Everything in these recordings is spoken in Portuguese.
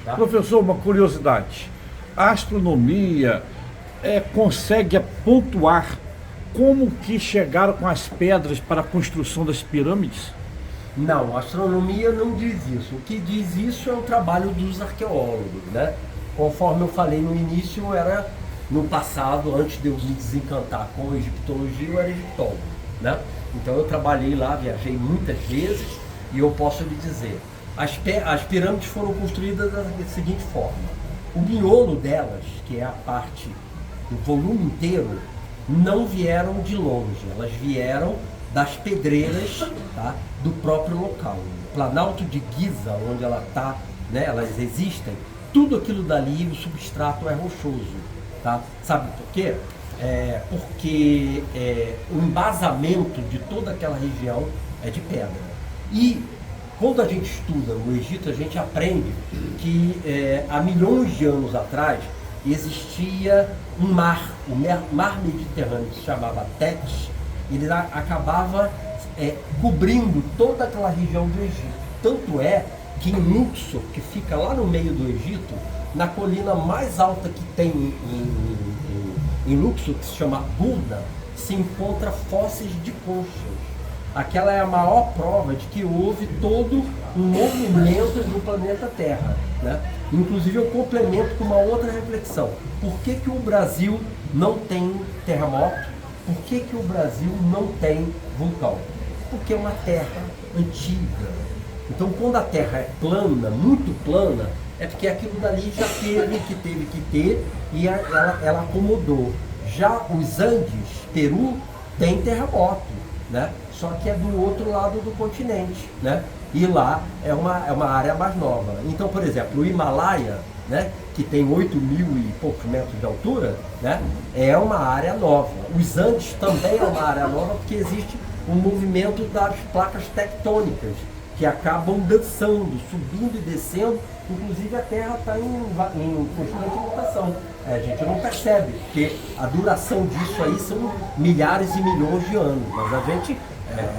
Tá? Professor, uma curiosidade. A astronomia consegue pontuar como que chegaram com as pedras para a construção das pirâmides? Não, a astronomia não diz isso. O que diz isso é o trabalho dos arqueólogos, né? Conforme eu falei no início, era no passado, antes de eu me desencantar com a egiptologia, eu era egiptólogo, né? Então eu trabalhei lá, viajei muitas vezes e eu posso lhe dizer, as pirâmides foram construídas da seguinte forma: o miolo delas, que é a parte do volume inteiro, não vieram de longe, elas vieram das pedreiras, tá, do próprio local. O Planalto de Giza, onde ela está, né, elas existem, tudo aquilo dali, o substrato é rochoso. Tá? Sabe por quê? Porque o embasamento de toda aquela região é de pedra. E quando a gente estuda no Egito, a gente aprende que há milhões de anos atrás existia um mar, o mar Mediterrâneo, que se chamava Tétis. Ele acabava cobrindo toda aquela região do Egito. Tanto é que em Luxor, que fica lá no meio do Egito, na colina mais alta que tem em Luxor, que se chama Burna, se encontra fósseis de conchas. Aquela é a maior prova de que houve todo um movimento no planeta Terra, né? Inclusive eu complemento com uma outra reflexão. Por que o Brasil não tem terremoto? Por que o Brasil não tem vulcão? Porque é uma terra antiga. Então quando a terra é plana, muito plana, é porque aquilo dali já teve que ter e ela acomodou. Já os Andes, Peru, tem terremoto, né? Só que é do outro lado do continente, né? E lá é uma área mais nova. Então, por exemplo, o Himalaia, né, que tem 8 mil e poucos metros de altura, né, é uma área nova. Os Andes também é uma área nova porque existe um movimento das placas tectônicas que acabam dançando, subindo e descendo. Inclusive a Terra está em constante rotação. A gente não percebe, porque a duração disso aí são milhares e milhões de anos. Mas a gente,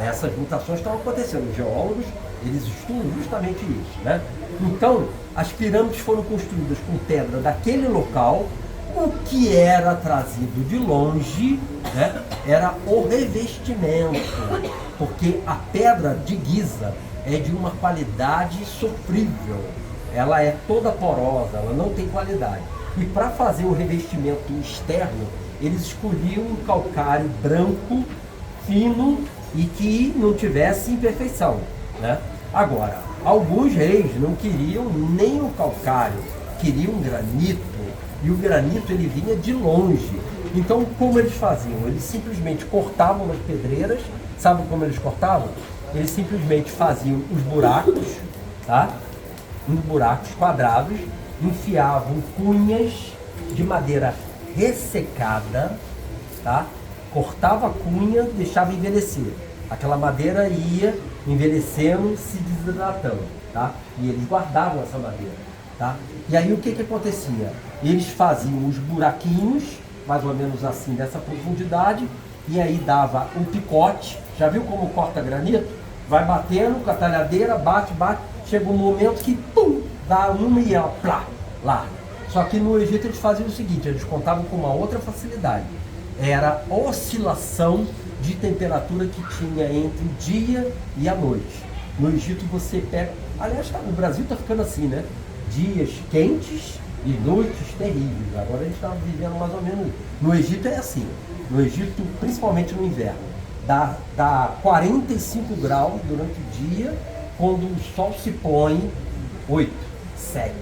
essas mutações estão acontecendo. Os geólogos, eles estudam justamente isso, né? Então, as pirâmides foram construídas com pedra daquele local. O que era trazido de longe, né, era o revestimento, porque a pedra de Giza é de uma qualidade sofrível. Ela é toda porosa, ela não tem qualidade. E para fazer o revestimento externo, eles escolhiam um calcário branco, fino e que não tivesse imperfeição, né? Agora, alguns reis não queriam nem o calcário, queriam granito, e o granito ele vinha de longe. Então, como eles faziam? Eles simplesmente cortavam as pedreiras. Sabe como eles cortavam? Eles simplesmente faziam os buracos, tá? Uns buracos quadrados, enfiavam cunhas de madeira ressecada, tá? Cortava a cunha, deixava envelhecer. Aquela madeira ia envelhecendo, se desidratando, tá? E eles guardavam essa madeira, tá? E aí o que acontecia? Eles faziam os buraquinhos, mais ou menos assim, dessa profundidade, e aí dava um picote. Já viu como corta granito? Vai batendo com a talhadeira, bate, chega um momento que pum, dá uma e ela, plá, lá. Só que no Egito eles faziam o seguinte, eles contavam com uma outra facilidade. Era a oscilação de temperatura que tinha entre o dia e a noite. No Egito você pega, aliás, o Brasil está ficando assim, né? Dias quentes e noites terríveis. Agora a gente está vivendo mais ou menos. No Egito é assim. No Egito, principalmente no inverno, dá 45 graus durante o dia, quando o sol se põe 8, 7.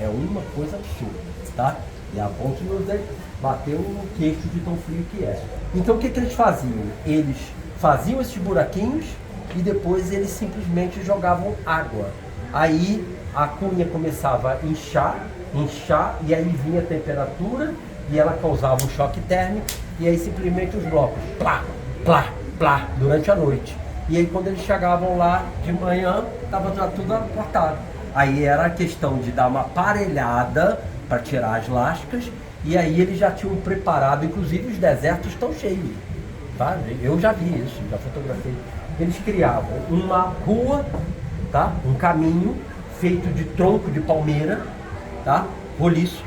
É uma coisa absurda, tá? E a ponto de nos bater no queixo de tão frio que é. Então o que eles faziam? Eles faziam esses buraquinhos e depois eles simplesmente jogavam água. Aí a cunha começava a inchar, e aí vinha a temperatura e ela causava um choque térmico, e aí simplesmente os blocos, plá, plá, plá, durante a noite. E aí quando eles chegavam lá de manhã, estava tudo cortado. Aí era a questão de dar uma aparelhada para tirar as lascas, e aí eles já tinham preparado, inclusive os desertos estão cheios, tá? Eu já vi isso, já fotografei. Eles criavam uma rua, tá? Um caminho feito de tronco de palmeira, tá? Roliço.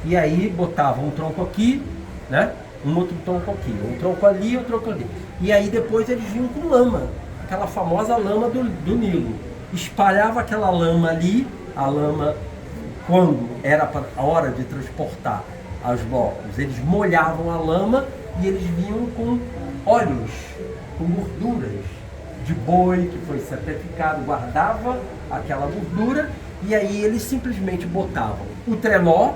E aí botavam um tronco aqui, né? Um outro tronco aqui, um tronco ali, um tronco ali. E aí depois eles vinham com lama, aquela famosa lama do Nilo. Espalhava aquela lama ali, a lama, quando era a hora de transportar os blocos, eles molhavam a lama e eles vinham com óleos, com gorduras de boi que foi sacrificado, guardava aquela gordura e aí eles simplesmente botavam o trenó.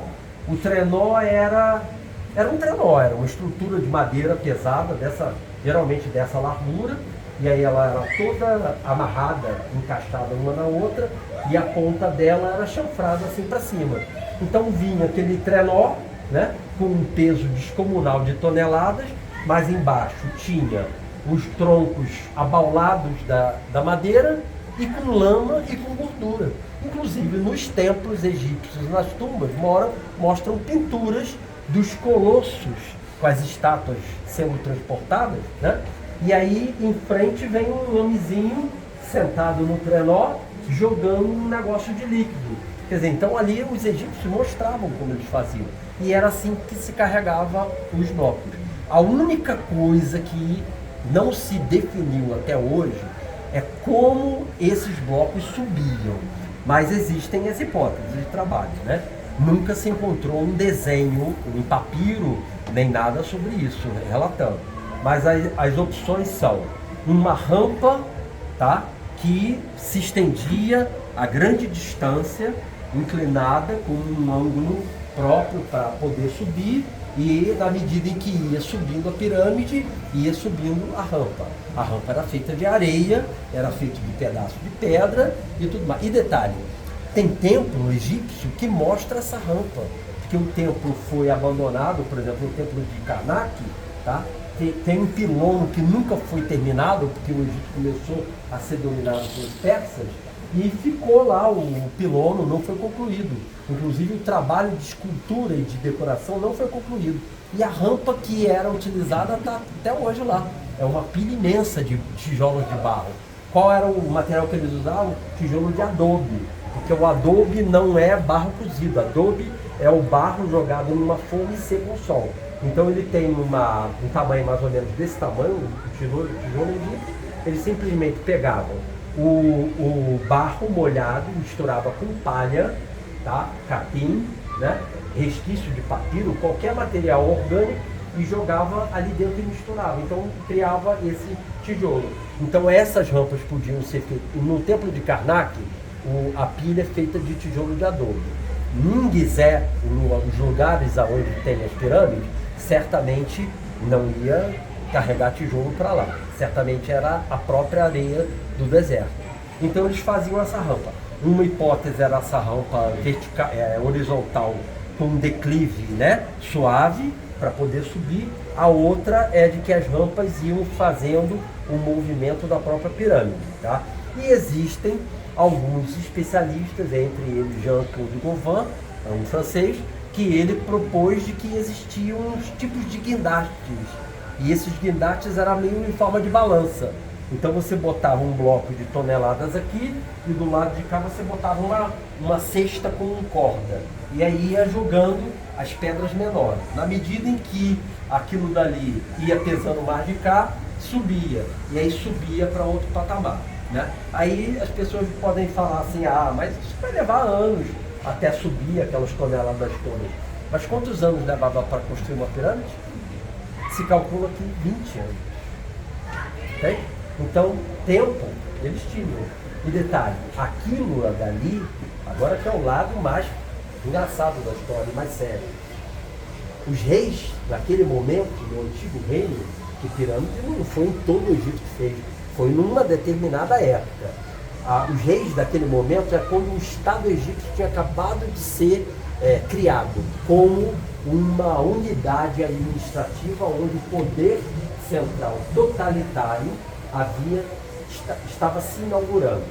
O trenó era um trenó, era uma estrutura de madeira pesada, geralmente dessa largura, e aí ela era toda amarrada, encaixada uma na outra, e a ponta dela era chanfrada assim para cima. Então vinha aquele trenó, né, com um peso descomunal de toneladas, mas embaixo tinha os troncos abaulados da madeira e com lama e com gordura. Inclusive nos templos egípcios, nas tumbas, mostram pinturas dos colossos com as estátuas sendo transportadas, né? E aí em frente vem um homenzinho sentado no trenó jogando um negócio de líquido. Quer dizer, então ali os egípcios mostravam como eles faziam. E era assim que se carregava os blocos. A única coisa que não se definiu até hoje é como esses blocos subiam. Mas existem as hipóteses de trabalho, né? Nunca se encontrou um desenho, um papiro, nem nada sobre isso, né, relatando. Mas as opções são uma rampa, tá, que se estendia a grande distância, inclinada, com um ângulo próprio para poder subir, e na medida em que ia subindo a pirâmide, ia subindo a rampa. A rampa era feita de areia, era feita de pedaço de pedra e tudo mais. E detalhe, tem templo egípcio que mostra essa rampa, porque o templo foi abandonado, por exemplo, o templo de Karnak, tá? Tem um pilono que nunca foi terminado, porque o Egito começou a ser dominado pelos persas, e ficou lá o pilono, não foi concluído. Inclusive o trabalho de escultura e de decoração não foi concluído. E a rampa que era utilizada está até hoje lá. É uma pilha imensa de tijolos de barro. Qual era o material que eles usavam? Tijolo de adobe. Porque o adobe não é barro cozido. Adobe é o barro jogado numa forma e seco ao sol. Então ele tem um tamanho mais ou menos desse tamanho, o tijolo egípcio. Eles simplesmente pegavam o barro molhado, misturava com palha, tá? Capim, né? Resquício de papiro, qualquer material orgânico, e jogava ali dentro e misturava. Então criava esse tijolo. Então essas rampas podiam ser feitas. No templo de Karnak, a pilha é feita de tijolo de adobe. Em Gizé, nos lugares onde tem as pirâmides, certamente não ia carregar tijolo para lá. Certamente era a própria areia do deserto. Então eles faziam essa rampa. Uma hipótese era essa rampa horizontal com um declive, né, suave para poder subir. A outra é de que as rampas iam fazendo o movimento da própria pirâmide, tá? E existem alguns especialistas, entre eles Jean-Claude Gauvin, um francês, que ele propôs de que existiam uns tipos de guindastes. E esses guindastes eram meio em forma de balança. Então você botava um bloco de toneladas aqui e do lado de cá você botava uma cesta com corda. E aí ia jogando as pedras menores. Na medida em que aquilo dali ia pesando mais de cá, subia. E aí subia para outro patamar, né? Aí as pessoas podem falar assim, mas isso vai levar anos até subir aquelas toneladas todas. Mas quantos anos levava para construir uma pirâmide? Se calcula que 20 anos. Okay? Então, tempo eles tinham. E detalhe, aquilo dali, agora que é o lado mais engraçado da história, mais sério. Os reis, naquele momento, no antigo reino, que pirâmide não foi em todo o Egito que fez, foi numa determinada época. Os reis daquele momento é quando o Estado egípcio tinha acabado de ser criado como uma unidade administrativa onde o poder central totalitário estava se inaugurando.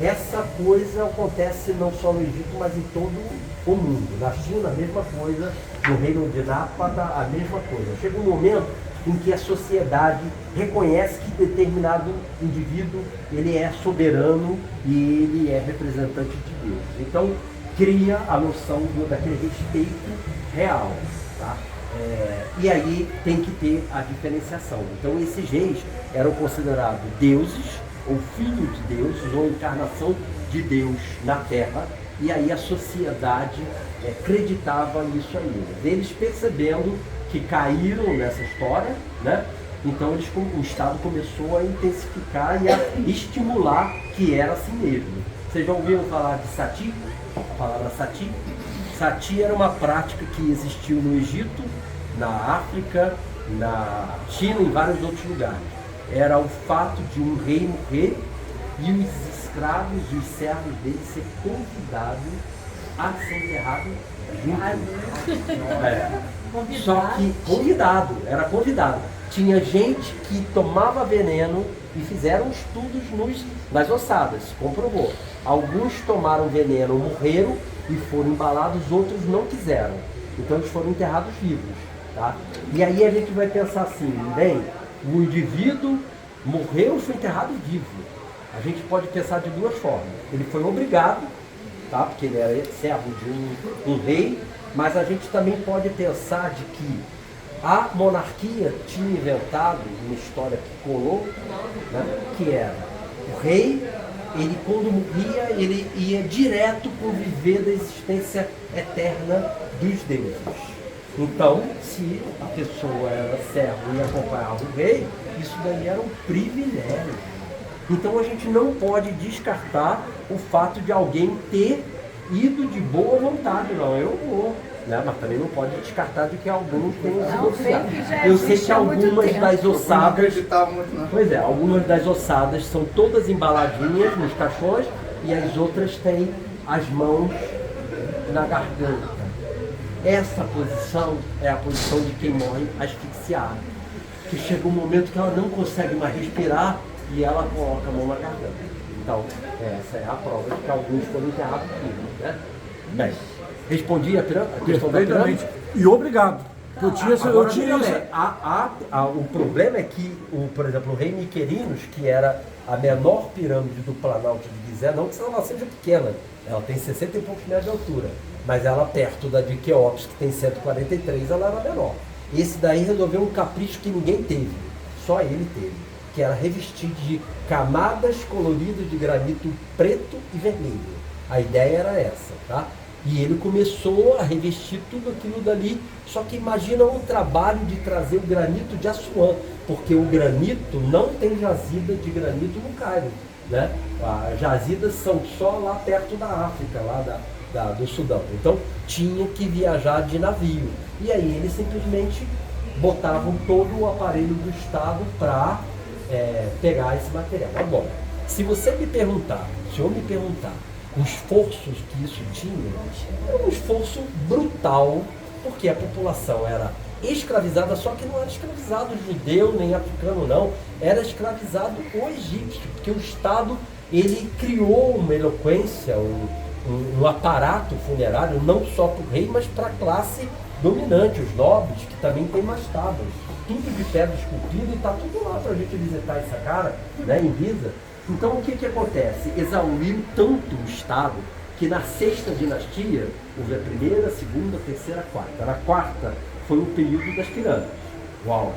Essa coisa acontece não só no Egito, mas em todo o mundo. Na China, a mesma coisa. No reino de Nápoles, a mesma coisa. Chega um momento em que a sociedade reconhece que determinado indivíduo ele é soberano e ele é representante de Deus. Então, cria a noção daquele respeito real. Tá? E aí tem que ter a diferenciação. Então, esses reis eram considerados deuses, ou filhos de deuses, ou encarnação de Deus na Terra, e aí a sociedade acreditava nisso aí. Eles percebendo que caíram nessa história, né? Então o Estado começou a intensificar e a estimular que era assim mesmo. Vocês já ouviram falar de sati? A palavra sati? Sati era uma prática que existiu no Egito, na África, na China e em vários outros lugares. Era o fato de um rei morrer e os escravos e os servos dele ser convidados a ser enterrado junto. Só que era convidado. Tinha gente que tomava veneno e fizeram estudos nas ossadas, se comprovou. Alguns tomaram veneno, morreram e foram embalados, outros não quiseram. Então eles foram enterrados vivos. Tá? E aí a gente vai pensar assim, bem, o indivíduo morreu e foi enterrado vivo. A gente pode pensar de duas formas. Ele foi obrigado, tá? Porque ele era servo de um rei, mas a gente também pode pensar de que a monarquia tinha inventado uma história que colou, né? Que era o rei, ele quando morria, ele ia direto conviver da existência eterna dos deuses. Então, se a pessoa era servo e acompanhava o rei, isso daí era um privilégio. Então a gente não pode descartar o fato de alguém ter ido de boa vontade, não, eu vou. Né? Mas também não pode descartar de que alguns tenham sido obrigados. Eu sei que algumas das ossadas. Pois é, algumas das ossadas são todas embaladinhas nos caixões e as outras têm as mãos na garganta. Essa posição é a posição de quem morre asfixiado. Que chega um momento que ela não consegue mais respirar e ela coloca a mão na garganta. Então, essa é a prova de que alguns foram enterrados vivos, né? Bem, respondi a questão da pirâmide? E obrigado. O problema é que, por exemplo, o rei Miquerinos, que era a menor pirâmide do Planalto de Gizé, não que ela seja pequena, ela tem 60 e poucos metros de altura, mas ela perto da de Quéops, que tem 143, ela era menor. Esse daí resolveu um capricho que ninguém teve, só ele teve, que era revestir de camadas coloridas de granito preto e vermelho. A ideia era essa, tá? E ele começou a revestir tudo aquilo dali, só que imagina um trabalho de trazer o granito de Assuã, porque o granito não tem jazida de granito no Cairo, né? As jazidas são só lá perto da África, lá do Sudão. Então tinha que viajar de navio. E aí eles simplesmente botavam todo o aparelho do Estado para pegar esse material. Agora, se você me perguntar, se eu me perguntar, os esforços que isso tinha, era um esforço brutal, porque a população era escravizada, só que não era escravizado judeu nem africano não, era escravizado o egípcio, porque o Estado ele criou uma eloquência, um aparato funerário, não só para o rei, mas para a classe dominante, os nobres, que também tem mastabas, tudo de pedra esculpida, e está tudo lá para a gente visitar essa cara, né, em Giza. Então o que acontece? Exauriram tanto o Estado que na sexta dinastia houve a primeira, a segunda, a terceira, a quarta. Na quarta foi o período das pirâmides. Uau!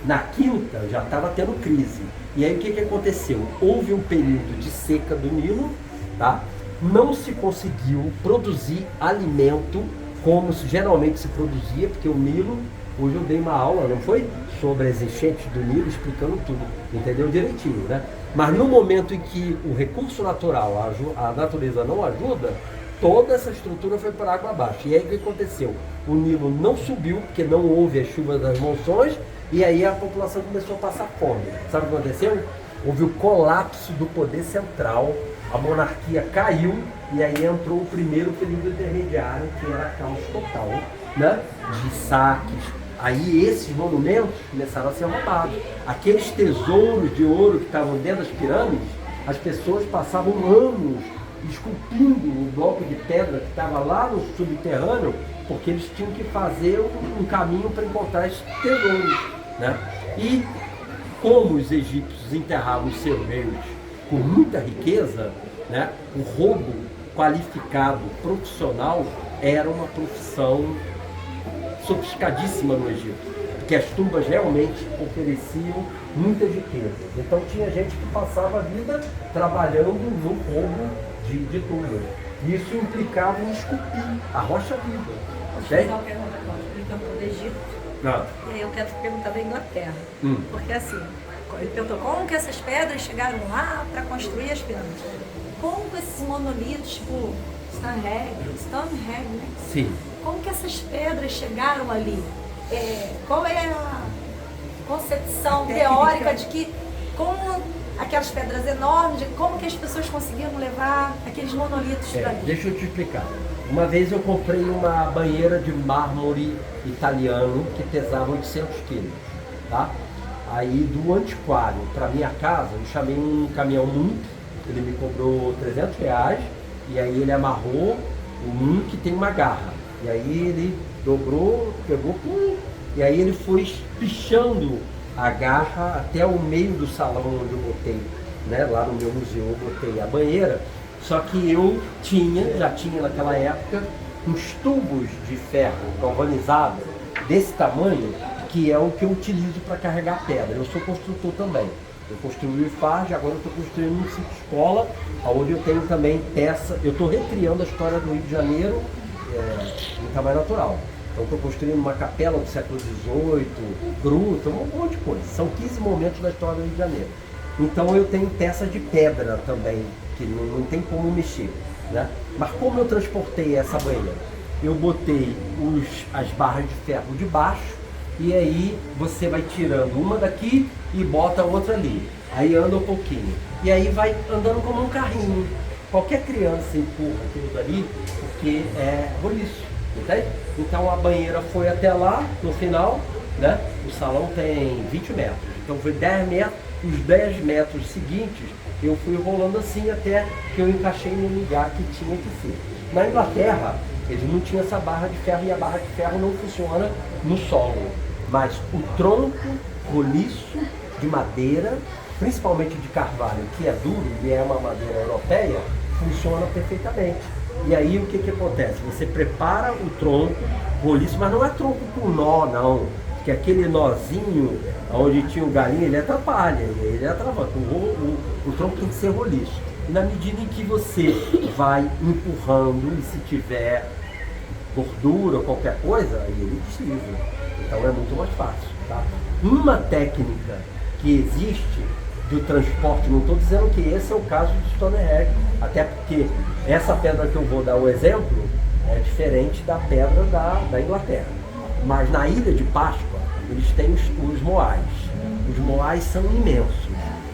Na quinta já estava tendo crise. E aí o que aconteceu? Houve um período de seca do Nilo, tá? Não se conseguiu produzir alimento como geralmente se produzia, porque o Nilo, hoje eu dei uma aula, não foi? Sobre as enchentes do Nilo, explicando tudo, entendeu direitinho, né? Mas no momento em que o recurso natural, a natureza não ajuda, toda essa estrutura foi para água abaixo. E aí o que aconteceu? O Nilo não subiu, porque não houve as chuvas das monções, e aí a população começou a passar fome. Sabe o que aconteceu? Houve o colapso do poder central, a monarquia caiu, e aí entrou o primeiro período intermediário, que era caos total, né? De saques. Aí esses monumentos começaram a ser roubados. Aqueles tesouros de ouro que estavam dentro das pirâmides, as pessoas passavam anos esculpindo o bloco de pedra que estava lá no subterrâneo, porque eles tinham que fazer um caminho para encontrar esses tesouros. né? E como os egípcios enterravam os seus reis com muita riqueza, né? O roubo qualificado, profissional, era uma profissão sofisticadíssima no Egito, porque as tumbas realmente ofereciam muitas riquezas. Então tinha gente que passava a vida trabalhando no roubo de tumbas. Isso implicava em esculpir a rocha viva. Deixa eu fazer uma pergunta agora. Explicando do Egito. Não. E aí eu quero te perguntar da Inglaterra. Porque assim, ele perguntou como que essas pedras chegaram lá para construir as pirâmides. Como que esses monolitos, tipo Stonehenge, né? Sim. Como que essas pedras chegaram ali? Qual é a concepção teórica de que, como aquelas pedras enormes, de como que as pessoas conseguiram levar aqueles monolitos para ali? Deixa eu te explicar. Uma vez eu comprei uma banheira de mármore italiano que pesava 800 quilos, tá? Aí do antiquário para minha casa, eu chamei um caminhão muito, ele me cobrou R$300, e aí ele amarrou o que tem uma garra. E aí ele dobrou, pegou, e aí ele foi pichando a garra até o meio do salão onde eu botei, né? Lá no meu museu eu botei a banheira, só que eu já tinha naquela época uns tubos de ferro galvanizado desse tamanho, que é o que eu utilizo para carregar pedra. Eu sou construtor também. Eu construí o IFARJ, agora eu estou construindo um sítio escola, onde eu tenho também peça. Eu estou recriando a história do Rio de Janeiro em tamanho natural. Então estou construindo uma capela do século XVIII, gruta, um monte de coisa. São 15 momentos da história do Rio de Janeiro. Então eu tenho peças de pedra também, que não tem como mexer, né? Mas como eu transportei essa banheira? Eu botei as barras de ferro de baixo, e aí você vai tirando uma daqui e bota a outra ali. Aí anda um pouquinho. E aí vai andando como um carrinho. Qualquer criança empurra aquilo dali, porque é roliço, entende? Então a banheira foi até lá, no final, né? O salão tem 20 metros. Então foi 10 metros, os 10 metros seguintes eu fui rolando assim até que eu encaixei no lugar que tinha que ser. Na Inglaterra, eles não tinham essa barra de ferro, e a barra de ferro não funciona no solo. Mas o tronco roliço de madeira, principalmente de carvalho, que é duro e é uma madeira europeia, funciona perfeitamente. E aí o que acontece? Você prepara o tronco roliço, mas não é tronco com nó, não. Porque aquele nozinho onde tinha o galinho, ele atrapalha, ele atrapalha. O tronco tem que ser roliço. E na medida em que você vai empurrando, e se tiver gordura ou qualquer coisa, aí ele desliza. Então é muito mais fácil, tá? Uma técnica que existe do transporte, não estou dizendo que esse é o caso de Stonehenge, até porque essa pedra que eu vou dar o exemplo é diferente da pedra da Inglaterra. Mas na Ilha de Páscoa, eles têm os moais. Os moais são imensos.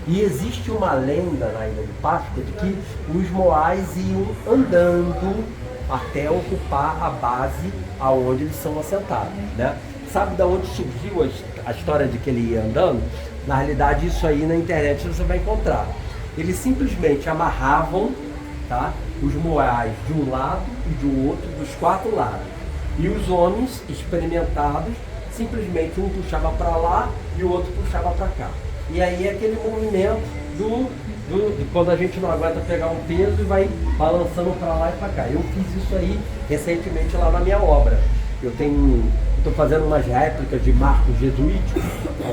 E existe uma lenda na Ilha de Páscoa de que os moais iam andando até ocupar a base aonde eles são assentados, né? Sabe de onde surgiu a história de que ele ia andando? Na realidade, isso aí na internet você vai encontrar. Eles simplesmente amarravam, tá, os moais de um lado e do outro, dos 4 lados. E os homens experimentados, simplesmente um puxava para lá e o outro puxava para cá. E aí é aquele movimento de quando a gente não aguenta pegar um peso e vai balançando para lá e para cá. Eu fiz isso aí recentemente lá na minha obra. Eu estou fazendo umas réplicas de marcos jesuíticos,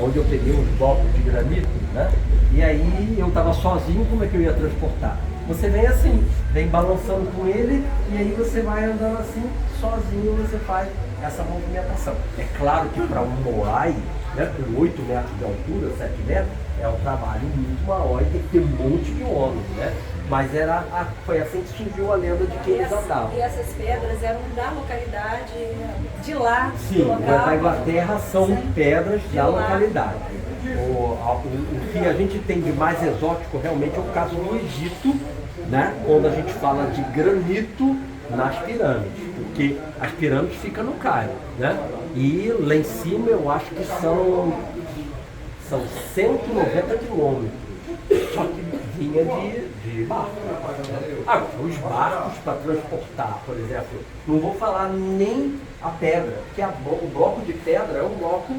onde eu peguei uns blocos de granito, né? E aí eu estava sozinho, como é que eu ia transportar? Você vem assim, vem balançando com ele, e aí você vai andando assim, sozinho você faz essa movimentação. É claro que para um moai, né, com 8 metros de altura, 7 metros, é um trabalho muito maior e tem que ter um monte de homens, né? Mas foi assim que surgiu a lenda de que eles andavam. E essas pedras eram da localidade, de lá, sim, do local? Na Inglaterra são Sim, pedras da lá. localidade. O que a gente tem de mais exótico realmente é o caso do Egito, né? Quando a gente fala de granito nas pirâmides, porque as pirâmides ficam no Cairo, né? E lá em cima eu acho que são 190 quilômetros, só que vinha de barco. Agora, os barcos para transportar, por exemplo, não vou falar nem a pedra, porque o bloco de pedra é um bloco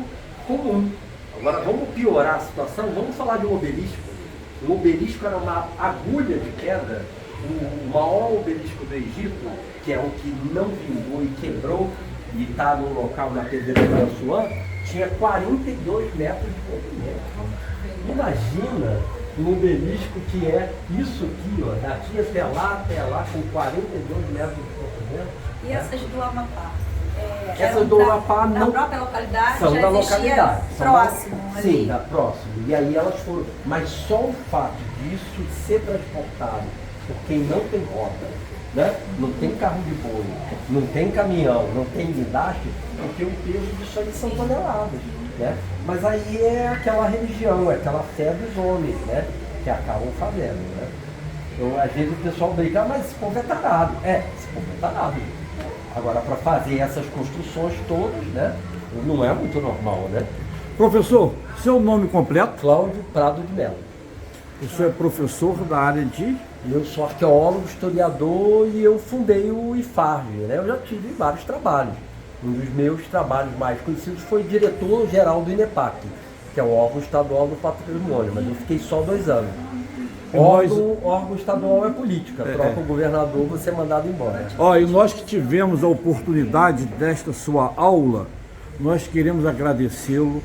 comum. Agora vamos piorar a situação, vamos falar de um obelisco. O obelisco era uma agulha de pedra, o maior obelisco do Egito, que é o que não vingou e quebrou, e está no local na pedreira de Assuã, tinha 42 metros de comprimento. Imagina um obelisco que é isso aqui, ó, daqui até lá, com 42 metros de comprimento. E essas do Amapá? Essas do Amapá na não própria localidade, são já da existia localidade. próximo ali. Sim, próximo. E aí elas foram. Mas só o fato disso ser transportado por quem não tem rota, né? Não tem carro de boi, não tem caminhão, não tem guindaste, porque o peso disso aí são toneladas, né? Mas aí é aquela religião, é aquela fé dos homens, né? Que acabam fazendo, né? Então, às vezes o pessoal brinca, mas esse povo é tarado. Esse povo é tarado. Agora, para fazer essas construções todas, né? Não é muito normal, né? Professor, seu nome completo? Cláudio Prado de Mello. O senhor é professor da área de... Eu sou arqueólogo, historiador e eu fundei o IFARJ, né? Eu já tive vários trabalhos. Um dos meus trabalhos mais conhecidos foi diretor-geral do INEPAC, que é o órgão estadual do patrimônio, mas eu fiquei só 2 anos. Órgão estadual é política, troca o governador, você é mandado embora. E nós que tivemos a oportunidade desta sua aula, nós queremos agradecê-lo.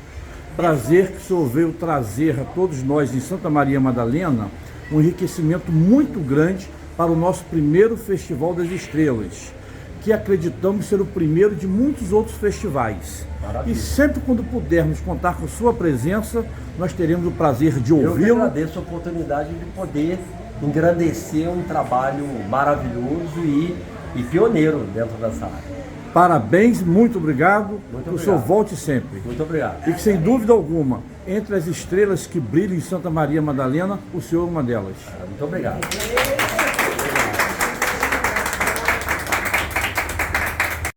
Prazer que o senhor veio trazer a todos nós em Santa Maria Madalena um enriquecimento muito grande para o nosso primeiro Festival das Estrelas, que acreditamos ser o primeiro de muitos outros festivais. Maravilha. E sempre quando pudermos contar com sua presença, nós teremos o prazer de ouvi-lo. Eu agradeço a oportunidade de poder engrandecer um trabalho maravilhoso e pioneiro dentro dessa área. Parabéns, muito obrigado. Muito que obrigado. o senhor volte sempre. Muito obrigado. E que, sem dúvida alguma, entre as estrelas que brilham em Santa Maria Madalena, o senhor é uma delas. Muito obrigado.